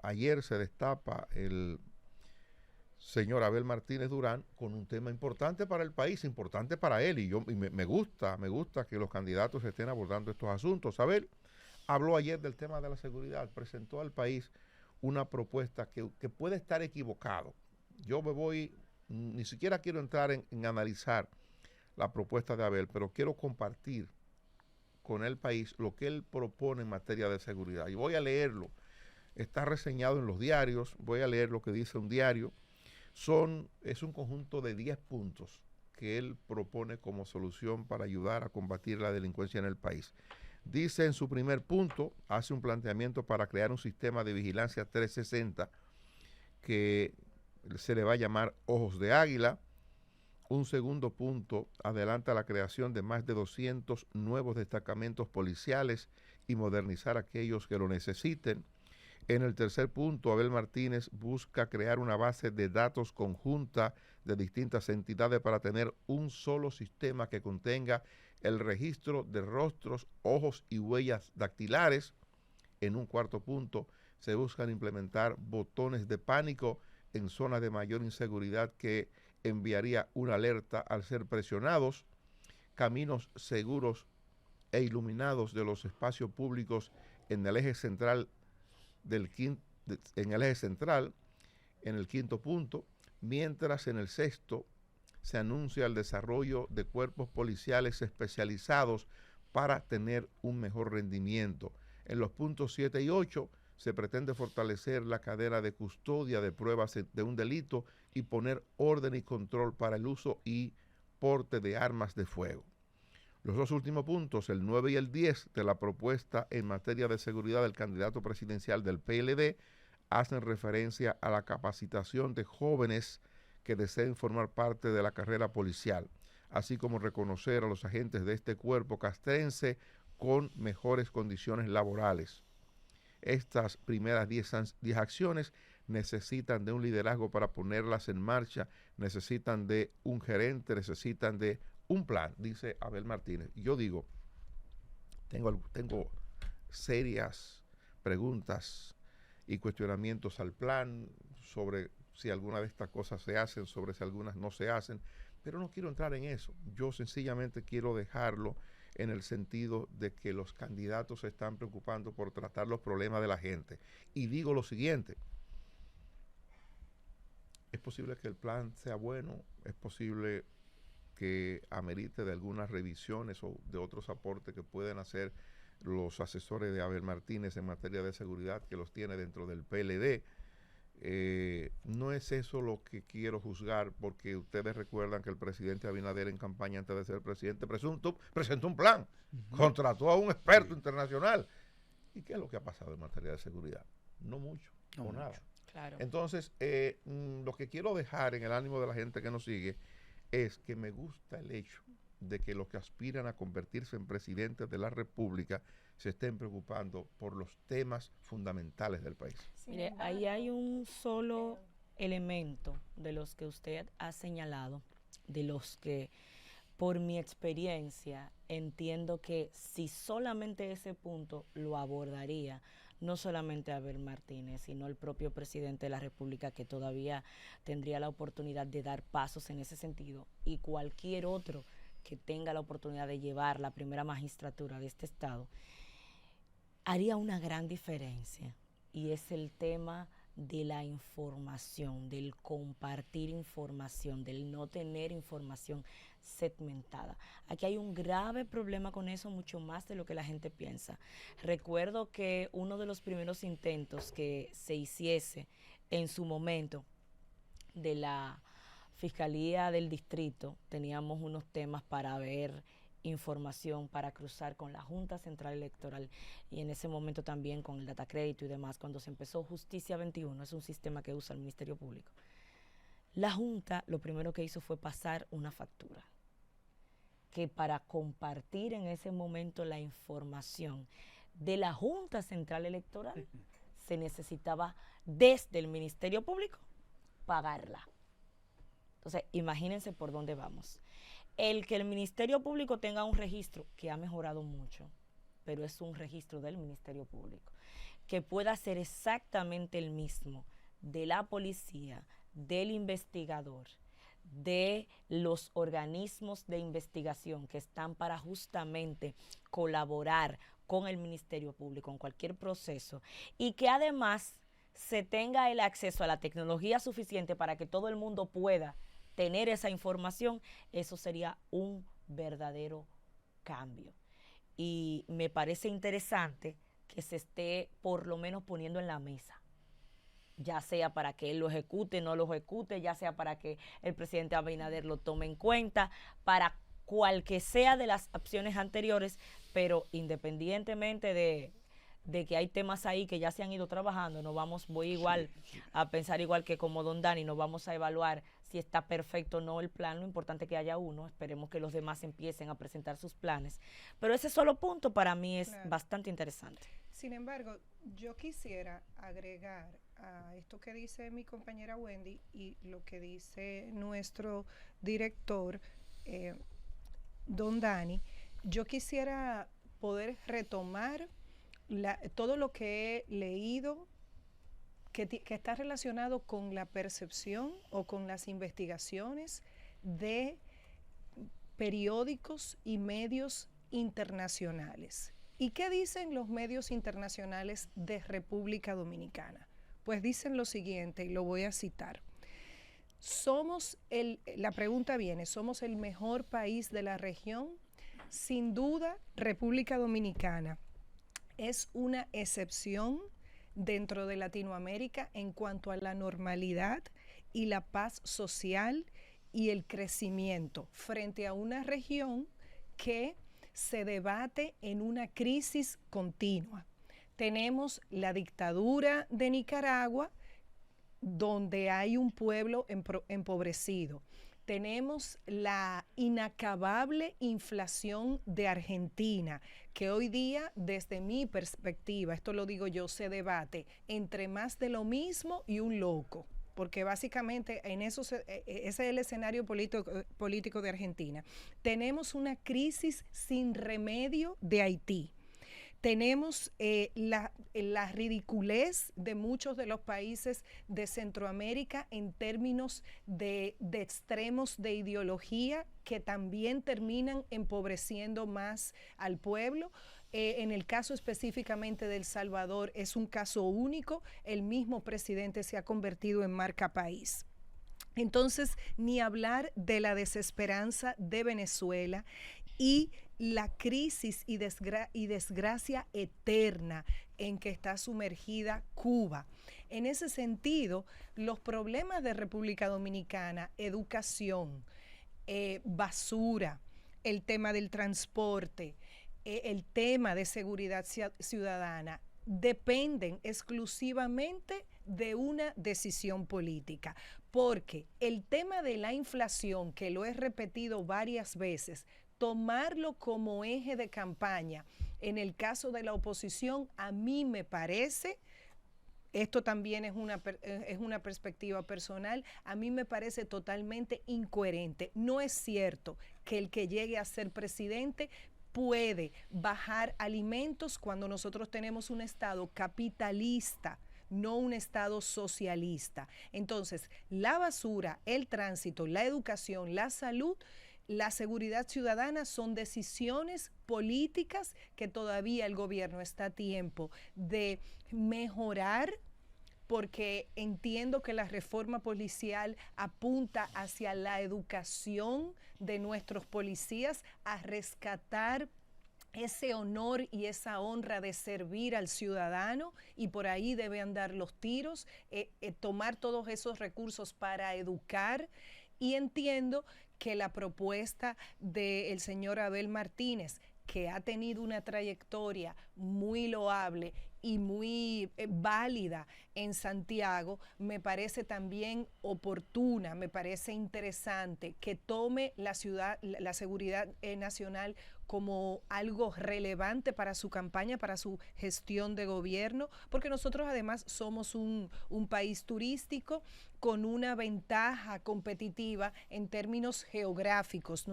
ayer se destapa el señor Abel Martínez Durán con un tema importante para el país, importante para él, me gusta que los candidatos estén abordando estos asuntos. Abel habló ayer del tema de la seguridad, presentó al país una propuesta que puede estar equivocado. Yo me voy, ni siquiera quiero entrar en analizar la propuesta de Abel, pero quiero compartir con el país lo que él propone en materia de seguridad. Y voy a leerlo. Está reseñado en los diarios, voy a leer lo que dice un diario. Es un conjunto de 10 puntos que él propone como solución para ayudar a combatir la delincuencia en el país. Dice en su primer punto, hace un planteamiento para crear un sistema de vigilancia 360 que se le va a llamar Ojos de Águila. Un segundo punto adelanta la creación de más de 200 nuevos destacamentos policiales y modernizar aquellos que lo necesiten. En el tercer punto, Abel Martínez busca crear una base de datos conjunta de distintas entidades para tener un solo sistema que contenga el registro de rostros, ojos y huellas dactilares. En un cuarto punto, se buscan implementar botones de pánico en zonas de mayor inseguridad que enviaría una alerta al ser presionados, caminos seguros e iluminados de los espacios públicos en el eje central en el quinto punto, mientras en el sexto se anuncia el desarrollo de cuerpos policiales especializados para tener un mejor rendimiento. En los puntos 7 y 8 se pretende fortalecer la cadena de custodia de pruebas de un delito y poner orden y control para el uso y porte de armas de fuego. Los dos últimos puntos, el 9 y el 10 de la propuesta en materia de seguridad del candidato presidencial del PLD, hacen referencia a la capacitación de jóvenes que deseen formar parte de la carrera policial, así como reconocer a los agentes de este cuerpo castrense con mejores condiciones laborales. Estas primeras 10 acciones necesitan de un liderazgo para ponerlas en marcha, necesitan de un gerente, necesitan de un plan, dice Abel Martínez. Y yo digo, tengo serias preguntas y cuestionamientos al plan sobre si alguna de estas cosas se hacen, sobre si algunas no se hacen, pero no quiero entrar en eso. Yo sencillamente quiero dejarlo en el sentido de que los candidatos se están preocupando por tratar los problemas de la gente. Y digo lo siguiente, es posible que el plan sea bueno, es posible que amerite de algunas revisiones o de otros aportes que pueden hacer los asesores de Abel Martínez en materia de seguridad que los tiene dentro del PLD. No es eso lo que quiero juzgar, porque ustedes recuerdan que el presidente Abinader en campaña antes de ser presidente presentó un plan, contrató a un experto internacional. ¿Y qué es lo que ha pasado en materia de seguridad? No mucho, o nada. Claro. Entonces, lo que quiero dejar en el ánimo de la gente que nos sigue es que me gusta el hecho de que los que aspiran a convertirse en presidentes de la República se estén preocupando por los temas fundamentales del país. Mire, ahí hay un solo elemento de los que usted ha señalado, de los que por mi experiencia entiendo que si solamente ese punto lo abordaría, no solamente Abel Martínez, sino el propio presidente de la República, que todavía tendría la oportunidad de dar pasos en ese sentido, y cualquier otro que tenga la oportunidad de llevar la primera magistratura de este estado, haría una gran diferencia, y es el tema de la información, del compartir información, del no tener información segmentada. Aquí hay un grave problema con eso, mucho más de lo que la gente piensa. Recuerdo que uno de los primeros intentos que se hiciese en su momento de la Fiscalía del Distrito, teníamos unos temas para ver información para cruzar con la Junta Central Electoral y en ese momento también con el data crédito y demás, cuando se empezó Justicia 21, es un sistema que usa el Ministerio Público. La Junta lo primero que hizo fue pasar una factura, que para compartir en ese momento la información de la Junta Central Electoral se necesitaba desde el Ministerio Público pagarla. Entonces, imagínense por dónde vamos. El que el Ministerio Público tenga un registro que ha mejorado mucho, pero es un registro del Ministerio Público, que pueda ser exactamente el mismo de la policía, del investigador, de los organismos de investigación que están para justamente colaborar con el Ministerio Público en cualquier proceso, y que además se tenga el acceso a la tecnología suficiente para que todo el mundo pueda tener esa información. Eso sería un verdadero cambio. Y me parece interesante que se esté por lo menos poniendo en la mesa, ya sea para que él lo ejecute, no lo ejecute, ya sea para que el presidente Abinader lo tome en cuenta, para cual que sea de las opciones anteriores, pero independientemente de que hay temas ahí que ya se han ido trabajando, voy igual a pensar igual que como don Dani, no vamos a evaluar si está perfecto o no el plan. Lo importante es que haya uno, esperemos que los demás empiecen a presentar sus planes, pero ese solo punto para mí es bastante interesante. Sin embargo, yo quisiera agregar a esto que dice mi compañera Wendy y lo que dice nuestro director, don Dani. Yo quisiera poder retomar todo lo que he leído que está relacionado con la percepción o con las investigaciones de periódicos y medios internacionales. ¿Y qué dicen los medios internacionales de República Dominicana? Pues dicen lo siguiente, y lo voy a citar. La pregunta viene, ¿somos el mejor país de la región? Sin duda, República Dominicana es una excepción dentro de Latinoamérica en cuanto a la normalidad y la paz social y el crecimiento frente a una región que se debate en una crisis continua. Tenemos la dictadura de Nicaragua, donde hay un pueblo empobrecido. Tenemos la inacabable inflación de Argentina, que hoy día, desde mi perspectiva, esto lo digo yo, se debate entre más de lo mismo y un loco, porque básicamente ese es el escenario político de Argentina. Tenemos una crisis sin remedio de Haití. Tenemos la ridiculez de muchos de los países de Centroamérica en términos de extremos de ideología que también terminan empobreciendo más al pueblo. En el caso específicamente de El Salvador es un caso único, el mismo presidente se ha convertido en marca país. Entonces, ni hablar de la desesperanza de Venezuela y la crisis y desgracia eterna en que está sumergida Cuba. En ese sentido, los problemas de República Dominicana, educación, basura, el tema del transporte, el tema de seguridad ciudadana, dependen exclusivamente de una decisión política, porque el tema de la inflación, que lo he repetido varias veces, tomarlo como eje de campaña en el caso de la oposición, a mí me parece, esto también es una perspectiva personal, a mí me parece totalmente incoherente. No es cierto que el que llegue a ser presidente puede bajar alimentos cuando nosotros tenemos un Estado capitalista, no un Estado socialista. Entonces, la basura, el tránsito, la educación, la salud, la seguridad ciudadana son decisiones políticas que todavía el gobierno está a tiempo de mejorar, porque entiendo que la reforma policial apunta hacia la educación de nuestros policías, a rescatar ese honor y esa honra de servir al ciudadano, y por ahí deben andar los tiros, tomar todos esos recursos para educar. Y entiendo que la propuesta del señor Abel Martínez, que ha tenido una trayectoria muy loable y muy válida en Santiago, me parece también oportuna, me parece interesante que tome la seguridad nacional como algo relevante para su campaña, para su gestión de gobierno, porque nosotros además somos un país turístico con una ventaja competitiva en términos geográficos,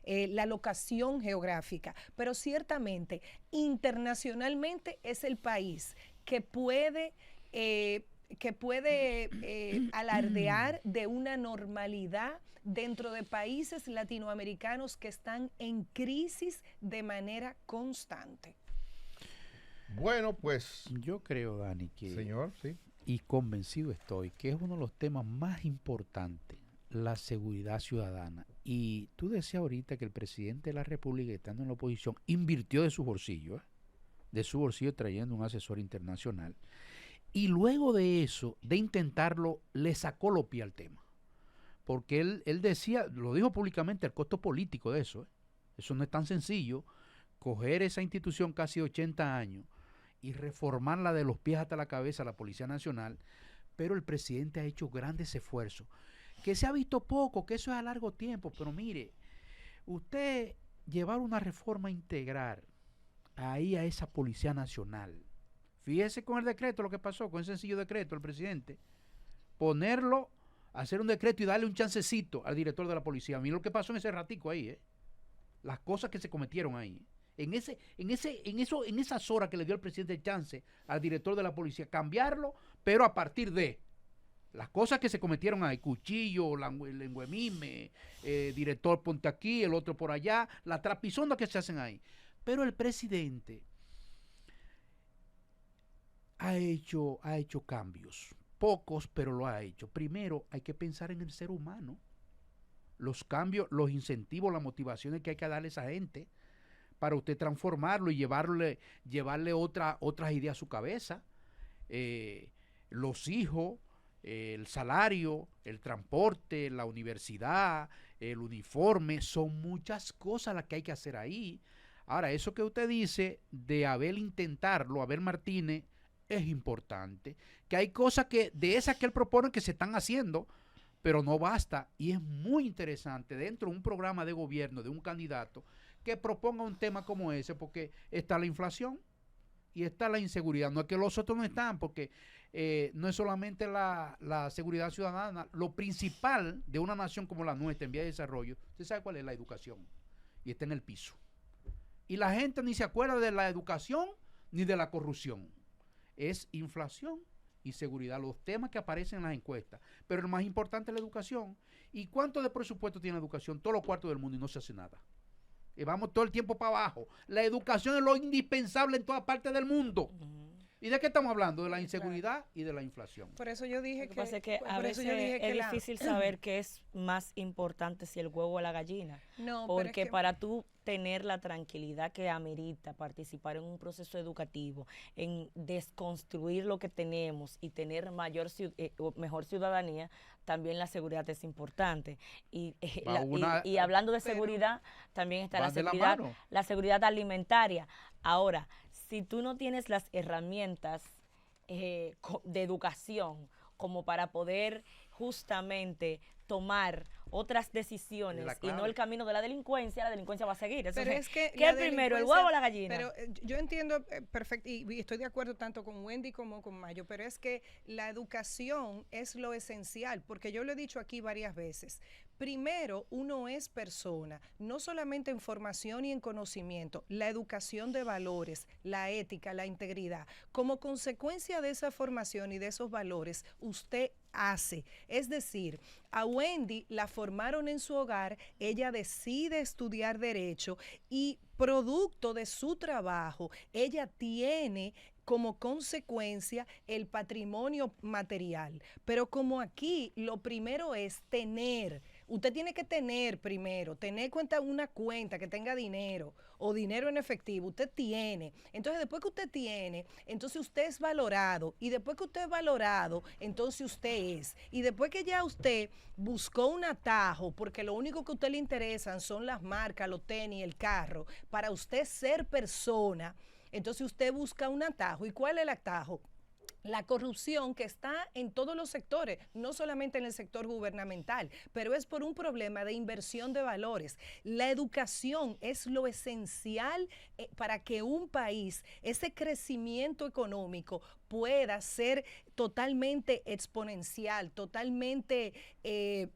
la locación geográfica, pero ciertamente internacionalmente es el país que puede alardear de una normalidad dentro de países latinoamericanos que están en crisis de manera constante. Bueno, pues... Yo creo, Dani, que... Señor, sí. Y convencido estoy que es uno de los temas más importantes, la seguridad ciudadana. Y tú decías ahorita que el presidente de la República, estando en la oposición, invirtió de su bolsillo trayendo un asesor internacional. Y luego de eso, de intentarlo, le sacó los pies al tema. Porque él decía, lo dijo públicamente, el costo político de eso. Eso no es tan sencillo. Coger esa institución casi 80 años y reformarla de los pies hasta la cabeza, la Policía Nacional. Pero el presidente ha hecho grandes esfuerzos. Que se ha visto poco, que eso es a largo tiempo. Pero mire, usted llevar una reforma integral ahí a esa Policía Nacional. Fíjese con el decreto lo que pasó, con ese sencillo decreto, el presidente. Ponerlo, hacer un decreto y darle un chancecito al director de la policía. Mira lo que pasó en ese ratico ahí, las cosas que se cometieron ahí. En esas horas que le dio el presidente el chance al director de la policía, cambiarlo, pero a partir de las cosas que se cometieron ahí, cuchillo, lenguemime, director ponte aquí, el otro por allá, la trapisonda que se hacen ahí. Pero el presidente ha hecho cambios, pocos, pero lo ha hecho. Primero, hay que pensar en el ser humano, los cambios, los incentivos, las motivaciones que hay que darle a esa gente para usted transformarlo y llevarle otras ideas a su cabeza. Los hijos, el salario, el transporte, la universidad, el uniforme, son muchas cosas las que hay que hacer ahí. Ahora, eso que usted dice de Abel intentarlo, Abel Martínez, es importante. Que hay cosas de esas que él propone que se están haciendo, pero no basta. Y es muy interesante dentro de un programa de gobierno de un candidato que proponga un tema como ese, porque está la inflación y está la inseguridad. No es que los otros no están, porque no es solamente la seguridad ciudadana. Lo principal de una nación como la nuestra en vía de desarrollo, ¿usted sabe cuál es? La educación. Y está en el piso. Y la gente ni se acuerda de la educación ni de la corrupción. Es inflación y seguridad, los temas que aparecen en las encuestas. Pero el más importante es la educación. ¿Y cuánto de presupuesto tiene la educación? Todos los cuartos del mundo y no se hace nada. Y vamos todo el tiempo para abajo. La educación es lo indispensable en todas partes del mundo. ¿Y de qué estamos hablando? De la inseguridad y de la inflación. Por eso yo dije Lo que pasa es que a veces es difícil saber qué es más importante, si el huevo o la gallina. No, porque es que para tú tener la tranquilidad que amerita participar en un proceso educativo, en desconstruir lo que tenemos y tener mejor ciudadanía, también la seguridad es importante. Y hablando de seguridad, también está la seguridad alimentaria. Ahora, si tú no tienes las herramientas de educación como para poder justamente tomar otras decisiones y no el camino de la delincuencia va a seguir. Pero es que ¿qué es primero, el huevo o la gallina? Pero yo entiendo perfecto y estoy de acuerdo tanto con Wendy como con Mayo, pero es que la educación es lo esencial, porque yo lo he dicho aquí varias veces. Primero, uno es persona, no solamente en formación y en conocimiento, la educación de valores, la ética, la integridad. Como consecuencia de esa formación y de esos valores, usted hace. Es decir, a Wendy la formaron en su hogar, ella decide estudiar Derecho y producto de su trabajo, ella tiene como consecuencia el patrimonio material. Pero como aquí lo primero es tener. Usted tiene que tener primero, tener una cuenta que tenga dinero o dinero en efectivo, usted tiene. Entonces, después que usted tiene, entonces usted es valorado. Y después que usted es valorado, entonces usted es. Y después que ya usted buscó un atajo, porque lo único que a usted le interesan son las marcas, los tenis, el carro, para usted ser persona, entonces usted busca un atajo. ¿Y cuál es el atajo? la corrupción que está en todos los sectores, no solamente en el sector gubernamental, pero es por un problema de inversión de valores. La educación es lo esencial para que un país, ese crecimiento económico, pueda ser totalmente exponencial, totalmente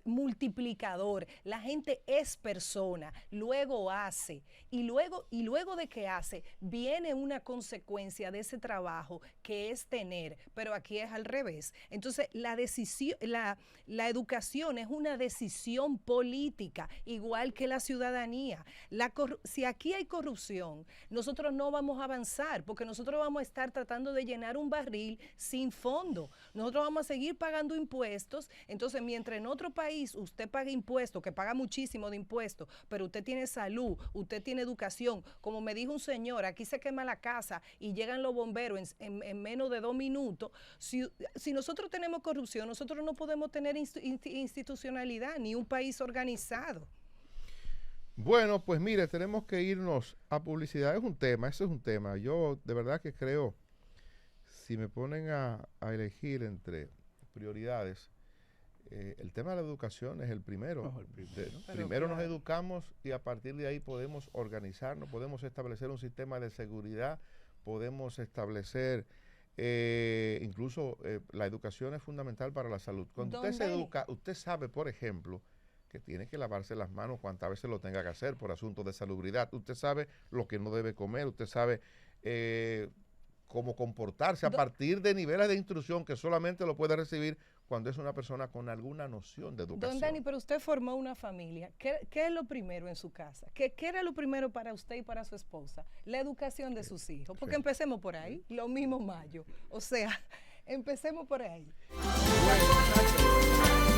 multiplicador. La gente es persona, luego hace, y luego de que hace, viene una consecuencia de ese trabajo que es tener, pero aquí es al revés. Entonces, la educación es una decisión política, igual que la ciudadanía. Si aquí hay corrupción, nosotros no vamos a avanzar, porque nosotros vamos a estar tratando de llenar un barril sin fondo. Nosotros vamos a seguir pagando impuestos. Entonces, mientras en otro país usted paga impuestos, que paga muchísimo de impuestos, pero usted tiene salud, usted tiene educación, como me dijo un señor, aquí se quema la casa y llegan los bomberos en menos de 2 minutos. Si nosotros tenemos corrupción, nosotros no podemos tener institucionalidad ni un país organizado. Bueno, pues mire, tenemos que irnos a publicidad. Es un tema, ese es un tema. Yo de verdad que creo, si me ponen a elegir entre prioridades, el tema de la educación es el primero. Primero nos educamos y a partir de ahí podemos organizarnos, podemos establecer un sistema de seguridad, podemos establecer, incluso la educación es fundamental para la salud. Cuando usted se educa, usted sabe, por ejemplo, que tiene que lavarse las manos cuantas veces lo tenga que hacer por asuntos de salubridad. Usted sabe lo que no debe comer, usted sabe cómo comportarse a partir de niveles de instrucción que solamente lo puede recibir cuando es una persona con alguna noción de educación. Don Dani, pero usted formó una familia. ¿Qué es lo primero en su casa? ¿Qué era lo primero para usted y para su esposa? La educación de sus hijos. Porque empecemos por ahí, lo mismo Mayo. O sea, empecemos por ahí. Bueno,